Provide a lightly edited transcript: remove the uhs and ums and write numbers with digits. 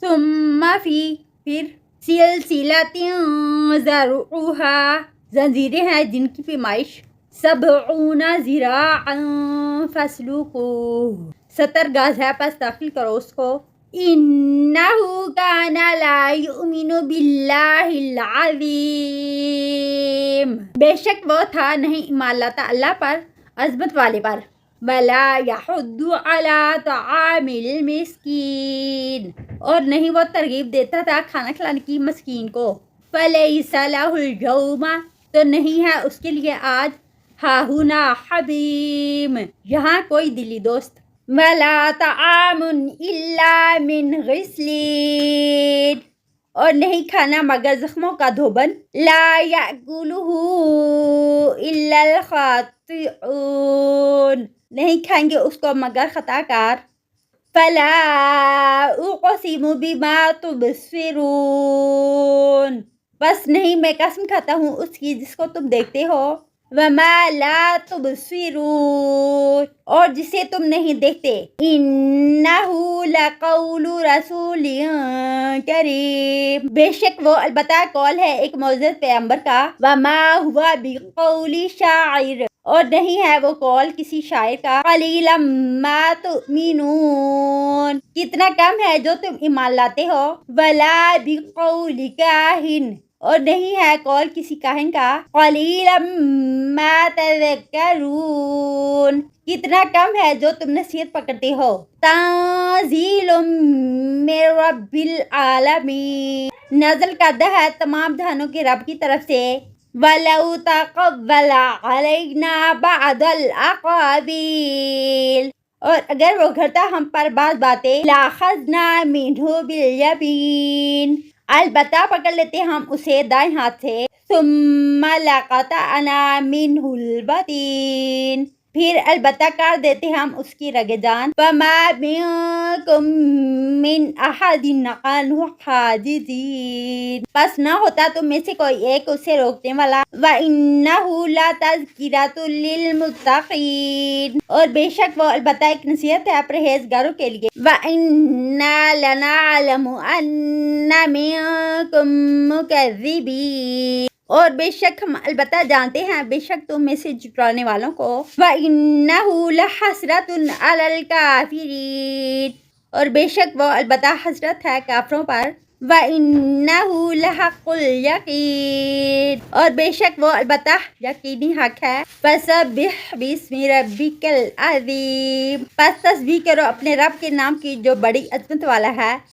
ثم پھر سلسلۃ ذرعھا زنجیریں ہیں جن کی پیمائش 70 ذراعا فاسلکوہ 70 گز ہے، پس داخل کرو اس کو۔ انہ کان لا یؤمن باللہ العظیم بے شک وہ تھا نہیں ایمان لاتا اللہ پر، عظمت والے پر۔ ولا یحض علی طعام المسکین اور نہیں وہ ترغیب دیتا تھا کھانا کھلانے کی مسکین کو۔ فلیس لہ اليوم تو نہیں ہے اس کے لیے آج ہاہنا حمیم یہاں کوئی دلی دوست۔ ولا طعام الا من غسلین اور نہیں کھانا مگر زخموں کا دھوبن۔ لا یأکلہ الا الخاطئون نہیں کھائیں گے اس کو مگر خطا کار۔ فلا اقسم بما تبصرون بس نہیں میں قسم کھاتا ہوں اس کی جس کو تم دیکھتے ہو۔ وما لا تبصرون اور جسے تم نہیں دیکھتے۔ انہ لقول رسول کریم بے شک وہ البتہ قول ہے ایک معزز پیغمبر کا۔ وما هو بقول شاعر اور نہیں ہے وہ قول کسی شاعر کا۔ قلیلا ما تؤمنون کتنا کم ہے جو تم ایمان لاتے ہو۔ ولا بقول کاہن اور نہیں ہے قول کسی کاہن کا۔ قلیلا ما تذکرون کتنا کم ہے جو تم نصیحت پکڑتے ہو۔ تنزیل من رب العالمین نازل کردہ ہے تمام جہانوں کے رب کی طرف سے۔ وَلَوْ تَقَوَّلَ عَلَيْنَا بَعْضَ الْأَقَاوِيلِ اور اگر وہ گھڑتا ہم پر بعض باتیں لَأَخَذْنَا مِنْهُ بِالْيَمِينِ البتہ پکڑ لیتے ہم اسے دائیں ہاتھ سے۔ ثُمَّ لَقَطَعْنَا مِنْهُ الْوَتِينَ پھر البتہ کاٹ دیتے ہم اس کی رگِ جان۔ فَمَا مِنْكُمْ مِنْ أَحَدٍ عَنْهُ حَاجِزِينَ بس نہ ہوتا تم میں سے کوئی ایک اسے روکنے والا۔ وَإِنَّهُ لَتَذْكِرَةٌ لِلْمُتَّقِينَ اور بے شک وہ البتہ ایک نصیحت ہے پرہیزگاروں کے لیے۔ وَإِنَّا لَنَعْلَمُ أَنَّ مِنْكُمْ مُكَذِّبِينَ اور بے شک ہم البتہ جانتے ہیں بے شک تم میں سے جھٹلانے والوں کو۔ وَإِنَّهُ لَحَسْرَةٌ عَلَى الْكَافِرِينَ اور بے شک وہ البتہ حسرت ہے کافروں پر۔ وَإِنَّهُ لَحَقُّ الْيَقِينِ اور بے شک وہ البتہ یقینی حق ہے۔ فَسَبِّحْ بِاسْمِ رَبِّكَ الْعَظِيمِ پس تسبیح کرو اپنے رب کے نام کی جو بڑی عظمت والا ہے۔